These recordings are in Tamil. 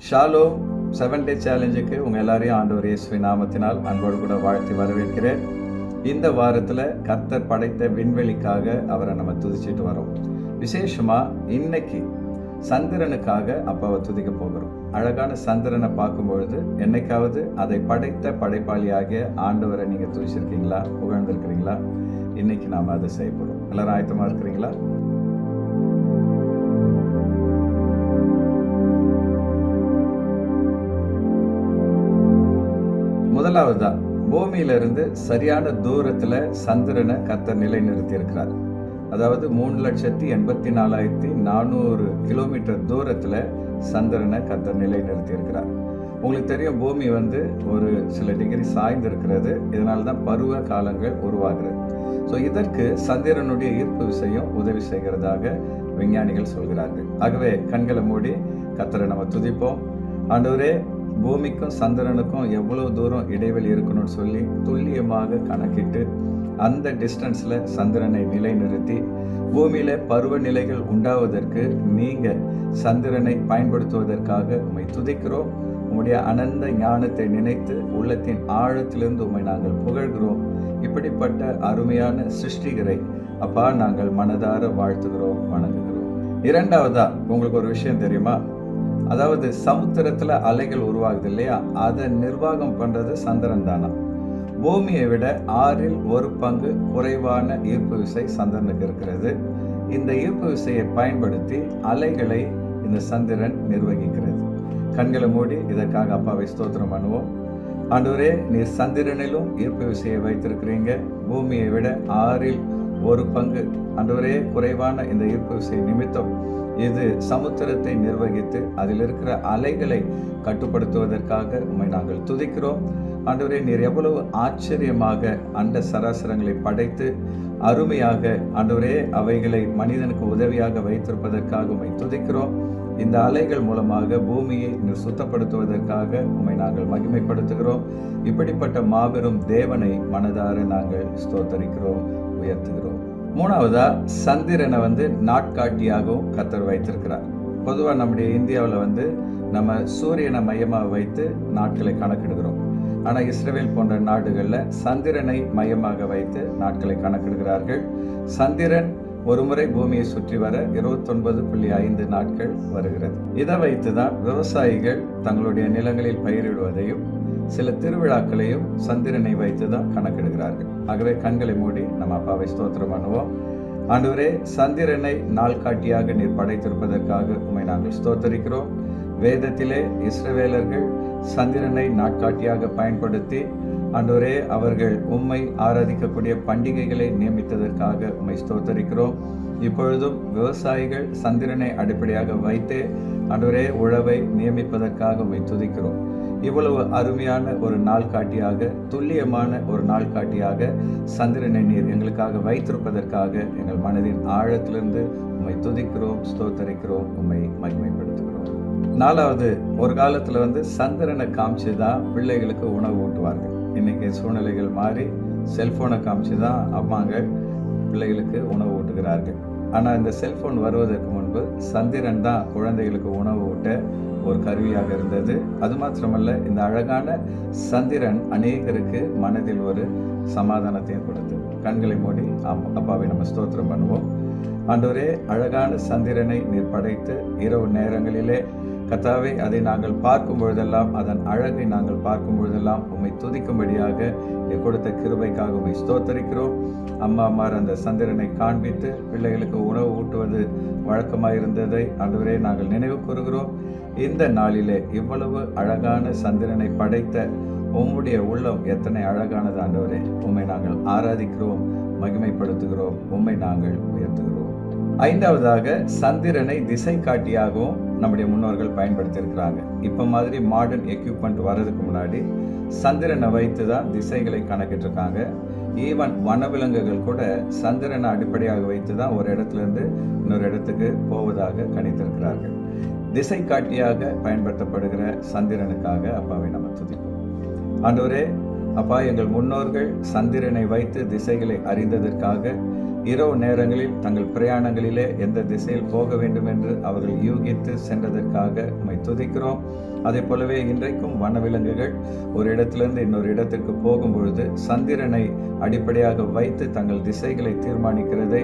ஷாலோம் 7 டே சேலஞ்சுக்கு உங்கள் எல்லாரையும் ஆண்டவர் இயேசுவின் நாமத்தினால் அன்போடு கூட வாழ்த்தி வரவேற்கிறேன். இந்த வாரத்தில் கர்த்தர் படைத்த விண்வெளிக்காக அவரை நம்ம துதிச்சிட்டு வரோம். விசேஷமாக இன்னைக்கு சந்திரனுக்காக அப்பாவை துதிக்க போகிறோம். அழகான சந்திரனை பார்க்கும்பொழுது என்னைக்காவது அதை படைத்த படைப்பாளியாகிய ஆண்டவரை நீங்கள் துதிச்சிருக்கீங்களா, புகழ்ந்திருக்கிறீங்களா? இன்னைக்கு நாம் அதை செய்ய போகிறோம். எல்லாரும் ஆயத்தமாக இருக்கிறீங்களா? முதலாவதா, பூமியிலிருந்து சரியான தூரத்துல சந்திரனை கர்த்தர் நிலைநிறுத்தி இருக்கிறார். அதாவது 3,84,400 கிலோமீட்டர் தூரத்துல சந்திரனை கர்த்தர் நிலைநிறுத்தி இருக்கிறார். உங்களுக்கு தெரியும், பூமி ஒரு சில டிகிரி சாய்ந்து இருக்கிறது. இதனால தான் பருவ காலங்கள் உருவாகிறது. ஸோ இதற்கு சந்திரனுடைய ஈர்ப்பு விசையும் உதவி செய்கிறதாக விஞ்ஞானிகள் சொல்கிறார்கள். ஆகவே கண்களை மூடி கர்த்தரை நம்ம துதிப்போம். ஆண்டவரே, பூமிக்கும் சந்திரனுக்கும் எவ்வளவு தூரம் இடைவெளி இருக்கணும்னு சொல்லி துல்லியமாக கணக்கிட்டு அந்த டிஸ்டன்ஸில் சந்திரனை நிலைநிறுத்தி பூமியில பருவநிலைகள் உண்டாவதற்கு நீங்க சந்திரனை பயன்படுத்துவதற்காக உம்மை துதிக்கிறோம். உம்முடைய அனந்த ஞானத்தை நினைத்து உள்ளத்தின் ஆழத்திலிருந்து உம்மை நாங்கள் புகழ்கிறோம். இப்படிப்பட்ட அருமையான சிருஷ்டிகரை அப்பா நாங்கள் மனதார வாழ்த்துகிறோம், வணங்குகிறோம். இரண்டாவதா, உங்களுக்கு ஒரு விஷயம் தெரியுமா? அதாவது சமுத்திரத்துல அலைகள் உருவாகுது இல்லையா, அதை நிர்வாகம் பண்றது சந்திரன் தானா. பூமியை விட 1/6 குறைவான ஈர்ப்பு விசை சந்திரனுக்கு இருக்கிறது. இந்த ஈர்ப்பு விசையை பயன்படுத்தி அலைகளை இந்த சந்திரன் நிர்வகிக்கிறது. கண்களை மூடி இதற்காக அப்பாவை ஸ்தோத்திரம் பண்ணுவோம். ஆண்டவரே, நீர் சந்திரனிலும் ஈர்ப்பு விசையை வைத்திருக்கிறீங்க. பூமியை விட 1/6 ஆண்டவரே குறைவான இந்த ஈர்ப்பு விசை நிமித்தம் இது சமுத்திரத்தை நிர்வகித்து அதில் இருக்கிற அலைகளை கட்டுப்படுத்துவதற்காக உம்மை நாங்கள் துதிக்கிறோம். ஆண்டவரே, நீர் எவ்வளவு ஆச்சரியமாக அண்ட சராசரங்களை படைத்து அருமையாக ஆண்டவரே அவைகளை மனிதனுக்கு உதவியாக வைத்திருப்பதற்காக உம்மை துதிக்கிறோம். இந்த அலைகள் மூலமாக பூமியை நீர் சுத்தப்படுத்துவதற்காக உம்மை நாங்கள் மகிமைப்படுத்துகிறோம். இப்படிப்பட்ட மாபெரும் தேவனை மனதார நாங்கள் ஸ்தோத்தரிக்கிறோம், உயர்த்துகிறோம். மூணாவதா, சந்திரனை நாட்காட்டியாகவும் கர்த்தர் வைத்திருக்கிறார். பொதுவாக நம்முடைய இந்தியாவில் நம்ம சூரியனை மையமாக வைத்து நாட்களை கணக்கிடுகிறோம். ஆனால் இஸ்ரேல் போன்ற நாடுகளில் சந்திரனை மையமாக வைத்து நாட்களை கணக்கிடுகிறார்கள். சந்திரன் ஒரு முறை பூமியை சுற்றி வர 29.5 நாட்கள் வருகிறது. இதை வைத்து தான் விவசாயிகள் தங்களுடைய நிலங்களில் பயிரிடுவதையும் சில திருவிழாக்களையும் சந்திரனை வைத்து தான் கணக்கிடுகிறார்கள். ஆகவே கண்களை மூடி நம்ம அப்பாவை ஸ்தோத்திரம் பண்ணுவோம். ஆண்டவரே, சந்திரனை நாள்காட்டியாக நீர் படைத்திருப்பதற்காக உம்மை நாங்கள் ஸ்தோத்தரிக்கிறோம். வேதத்திலே இஸ்ரவேலர்கள் சந்திரனை நாட்காட்டியாக பயன்படுத்தி ஆண்டவரே அவர்கள் உம்மை ஆராதிக்கக்கூடிய பண்டிகைகளை நியமித்ததற்காக உம்மை ஸ்தோத்தரிக்கிறோம். இப்பொழுதும் விவசாயிகள் சந்திரனை அடிப்படையாக வைத்து ஆண்டவரே உழவை நியமிப்பதற்காக உம்மை துதிக்கிறோம். இவ்வளவு அருமையான ஒரு நாள்காட்டியாக, துல்லியமான ஒரு நாள்காட்டியாக சந்திரனை நீர் எங்களுக்காக வைத்திருப்பதற்காக எங்கள் மனதின் ஆழத்திலிருந்து உம்மை துதிக்கிறோம், ஸ்தோத்தரிக்கிறோம், உம்மை மகிமைப்படுத்துகிறோம். நாலாவது, ஒரு காலத்தில் சந்திரனை காமிச்சு தான் பிள்ளைகளுக்கு உணவு ஊட்டுவார்கள். இன்னைக்கு சூழ்நிலைகள் மாறி செல்போனை காமிச்சு தான் அம்மாங்க பிள்ளைகளுக்கு உணவு ஊட்டுகிறார்கள். ஆனால் இந்த செல்போன் வருவதற்கு முன்பு சந்திரன் தான் குழந்தைகளுக்கு உணவு ஊட்ட ஒரு கருவியாக இருந்தது. அது மாத்திரமல்ல, இந்த அழகான சந்திரன் அநேகருக்கு மனதில் ஒரு சமாதானத்தையும் கொடுத்தது. கண்களை மூடி அப்பாவை நம்ம ஸ்தோத்திரம் பண்ணுவோம். ஆண்டவரே, அழகான சந்திரனை நீர் படைத்து இரவு நேரங்களிலே கர்த்தாவே அதை நாங்கள் பார்க்கும் பொழுதெல்லாம், அதன் அழகை நாங்கள் பார்க்கும் பொழுதெல்லாம் உம்மை துதிக்கும்படியாக கொடுத்த கிருபைக்காக உம்மை ஸ்தோத்தரிக்கிறோம். அம்மாமார் அந்த சந்திரனை காண்பித்து பிள்ளைகளுக்கு உணவு ஊட்டுவது வழக்கமாயிருந்ததை ஆண்டவரே நாங்கள் நினைவு கூறுகிறோம். இந்த நாளிலே இவ்வளவு அழகான சந்திரனை படைத்த உம்முடைய உள்ளம் எத்தனை அழகானது ஆண்டவரே. உம்மை நாங்கள் ஆராதிக்கிறோம், மகிமைப்படுத்துகிறோம், உம்மை நாங்கள் உயர்த்துகிறோம். ஐந்தாவதாக, சந்திரனை திசை காட்டியாகவும் நம்முடைய முன்னோர்கள் பயன்படுத்தி இருக்கிறாங்க. இப்போ மாதிரி மாடர்ன் எக்யூப்மெண்ட் வர்றதுக்கு முன்னாடி சந்திரனை வைத்து தான் திசைகளை கணக்கிட்டு இருக்காங்க. ஈவன் வனவிலங்குகள் கூட சந்திரனை அடிப்படையாக வைத்து தான் ஒரு இடத்துலேருந்து இன்னொரு இடத்துக்கு போவதாக கணித்திருக்கிறார்கள். திசை காட்டியாக பயன்படுத்தப்படுகிற சந்திரனுக்காக அப்பாவை நம்ம துதிப்போம். ஆண்டவரே, அப்பா, எங்கள் முன்னோர்கள் சந்திரனை வைத்து திசைகளை அறிந்ததற்காக இரவு நேரங்களில் தங்கள் பிரயாணங்களிலே எந்த திசையில் போக வேண்டும் என்று அவர்கள் யூகித்து சென்றதற்காக உம்மை துதிக்கிறோம். அதே போலவே இன்றைக்கும் வனவிலங்குகள் ஒரு இடத்திலிருந்து இன்னொரு இடத்திற்கு போகும் பொழுது சந்திரனை அடிப்படையாக வைத்து தங்கள் திசைகளை தீர்மானிக்கிறதை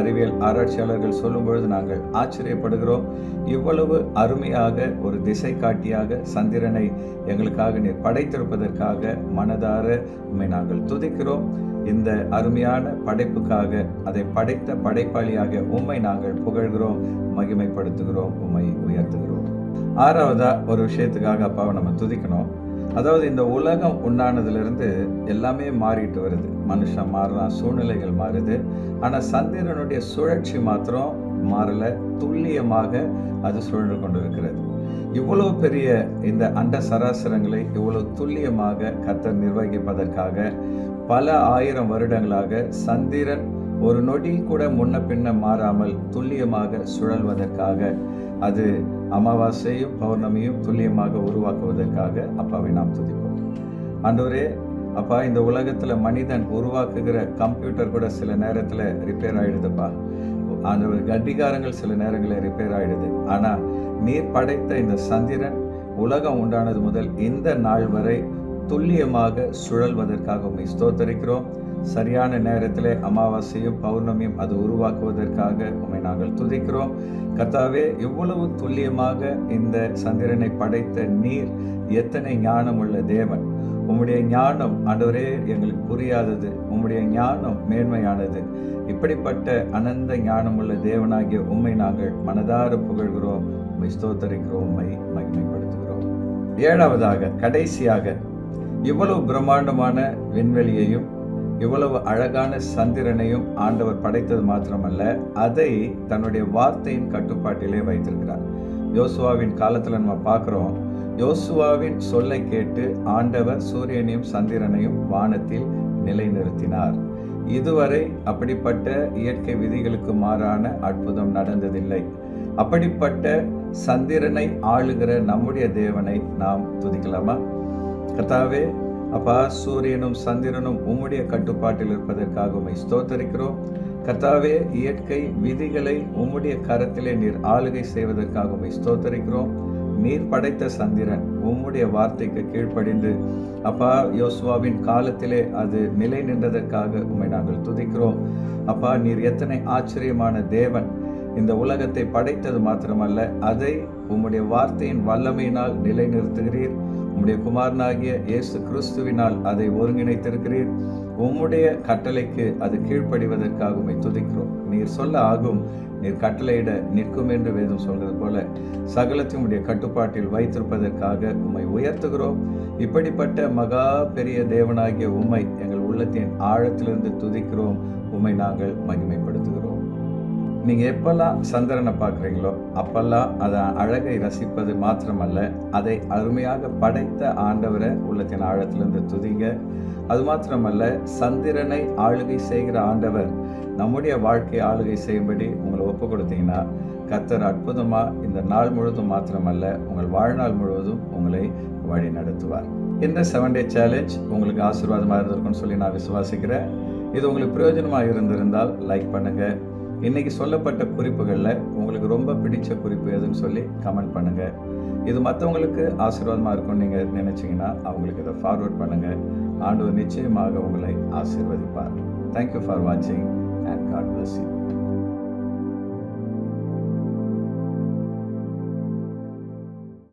அறிவியல் ஆராய்ச்சியாளர்கள் சொல்லும் பொழுது நாங்கள் ஆச்சரியப்படுகிறோம். இவ்வளவு அருமையாக ஒரு திசை காட்டியாக சந்திரனை எங்களுக்காக நீர் படைத்திருப்பதற்காக மனதார உம்மை நாங்கள் துதிக்கிறோம். இந்த அருமையான படைப்புக்காக அதை படைத்த படைப்பாளியாக உம்மை நாங்கள் புகழ்கிறோம், மகிமைப்படுத்துகிறோம், உம்மை உயர்த்துகிறோம். ஆறாவதா ஒரு விஷயத்துக்காக அப்பாவை நம்ம துதிக்கணும். அதாவது இந்த உலகம் உண்டானதுலேருந்து எல்லாமே மாறிட்டு வருது. மனுஷன் மாறுறான், சூழ்நிலைகள் மாறுது. ஆனால் சந்திரனுடைய சுழற்சி மாத்திரம் மாறல, துல்லியமாக அது சுழன்று கொண்டு இருக்கிறது. இவ்வளவு பெரிய இந்த அண்ட சராசரங்களை இவ்வளவு துல்லியமாக கர்த்தர் நிர்வகிப்பதற்காக பல ஆயிரம் வருடங்களாக சந்திரன் ஒரு நொடி கூட முன்ன பின்ன மாறாமல் துல்லியமாக சுழல்வதற்காக, அது அமாவாசையும் பௌர்ணமியும் துல்லியமாக உருவாக்குவதற்காக அப்பாவை நாம் துதிப்போம். ஆண்டவரே, அப்பா, இந்த உலகத்தில் மனிதன் உருவாக்குகிற கம்ப்யூட்டர் கூட சில நேரத்தில் ரிப்பேர் ஆகிடுதுப்பா. அந்த கடிகாரங்கள் சில நேரங்களில் ரிப்பேர் ஆகிடுது. ஆனால் நீர் படைத்த இந்த சந்திரன் உலகம் உண்டானது முதல் இந்த நாள் வரை துல்லியமாக சுழல்வதற்காக உம்மை ஸ்தோத்தரிக்கிறோம். சரியான நேரத்தில் அமாவாசையும் பௌர்ணமியும் அது உருவாக்குவதற்காக உம்மை நாங்கள் துதிக்கிறோம். கர்த்தாவே, இவ்வளவு துல்லியமாக இந்த சந்திரனை படைத்த நீர் எத்தனை ஞானம் உள்ள தேவன். உம்முடைய ஞானம் ஆண்டவரே எங்களுக்கு புரியாதது, உம்முடைய ஞானம் மேன்மையானது. இப்படிப்பட்ட அனந்த ஞானமுள்ள தேவனாகிய உம்மை நாங்கள் மனதார புகழ்கிறோம், உம்மை ஸ்தோத்தரிக்கிறோம், உம்மை மகிமைப்படுத்துகிறோம். ஏழாவதாக, கடைசியாக, இவ்வளவு பிரம்மாண்டமான விண்வெளியையும் இவ்வளவு அழகான சந்திரனையும் ஆண்டவர் படைத்தது மாத்திரமல்ல, அதை தன்னுடைய வார்த்தையின் கட்டுப்பாட்டிலே வைத்திருக்கிறார். யோசுவாவின் காலத்தில் நம்ம பார்க்குறோம், யோசுவாவின் சொல்லை கேட்டு ஆண்டவர் சூரியனையும் சந்திரனையும் வானத்தில் நிலைநிறுத்தினார். இதுவரை அப்படிப்பட்ட இயற்கை விதிகளுக்கு மாறான அற்புதம் நடந்ததில்லை. அப்படிப்பட்ட சந்திரனை ஆளுகிற நம்முடைய தேவனை நாம் துதிக்கலாமா? கர்த்தாவே, அப்பா, சூரியனும் சந்திரனும் உம்முடைய கட்டுப்பாட்டில் இருப்பதற்காக உம்மை ஸ்தோத்தரிக்கிறோம். கர்த்தாவே, இயற்கை விதிகளை உம்முடைய கரத்திலே நீர் ஆளுகை செய்வதற்காக உம்மை ஸ்தோத்தரிக்கிறோம். நீர் படைத்த சந்திரன் உம்முடைய வார்த்தைக்கு கீழ்ப்படிந்து அப்பா யோசுவாவின் காலத்திலே அது நிலை நின்றதற்காக உம்மை நாங்கள் துதிக்கிறோம். அப்பா, நீர் எத்தனை ஆச்சரியமான தேவன். இந்த உலகத்தை படைத்தது மாத்திரமல்ல, அதை உம்முடைய வார்த்தையின் வல்லமையினால் நிலை நிறுத்துகிறீர். உம்முடைய குமாரனாகிய இயேசு கிறிஸ்துவினால் அதை ஒருங்கிணைத்திருக்கிறீர். உம்முடைய கட்டளைக்கு அது கீழ்ப்படிவதற்காக உம்மை துதிக்கிறோம். நீர் சொல்ல ஆகும், நீர் கட்டளையிட நிற்கும் என்று வேதம் சொல்கிறது போல சகலத்தையும் உடைய கட்டுப்பாட்டில் வைத்திருப்பதற்காக உம்மை உயர்த்துகிறோம். இப்படிப்பட்ட மகா பெரிய தேவனாகிய உம்மை எங்கள் உள்ளத்தின் ஆழத்திலிருந்து துதிக்கிறோம், உம்மை நாங்கள் மகிமைப்படுத்துகிறோம். நீங்கள் எப்பெல்லாம் சந்திரனை பார்க்குறீங்களோ அப்பெல்லாம் அதை அழகை ரசிப்பது மாத்திரமல்ல, அதை அருமையாக படைத்த ஆண்டவரை உள்ளத்தின் ஆழத்திலிருந்து துதிங்க. அது மாத்திரமல்ல, சந்திரனை ஆளுகை செய்கிற ஆண்டவர் நம்முடைய வாழ்க்கையை ஆளுகை செய்யும்படி உங்களை ஒப்பு கொடுத்தீங்கன்னா கர்த்தர் அற்புதமாக இந்த நாள் முழுவதும் மாத்திரமல்ல, உங்கள் வாழ்நாள் முழுவதும் உங்களை வழி நடத்துவார். இந்த 7 Day சேலஞ்ச் உங்களுக்கு ஆசீர்வாதமாக இருந்திருக்குன்னு சொல்லி நான் விசுவாசிக்கிறேன். இது உங்களுக்கு பிரயோஜனமாக இருந்திருந்தால் லைக் பண்ணுங்கள். இன்னைக்கு சொல்லப்பட்ட குறிப்புகளில் உங்களுக்கு ரொம்ப பிடிச்ச குறிப்பு எதுன்னு சொல்லி கமெண்ட் பண்ணுங்கள். இது மற்றவங்களுக்கு ஆசீர்வாதமாக இருக்கும்னு நீங்கள் நினச்சிங்கன்னா அவங்களுக்கு இதை ஃபார்வர்ட் பண்ணுங்கள். ஆண்டவர் நிச்சயமாக உங்களை ஆசீர்வதிப்பார். தேங்க்யூ ஃபார் வாட்சிங் அண்ட் காட் பிளஸ் யூ.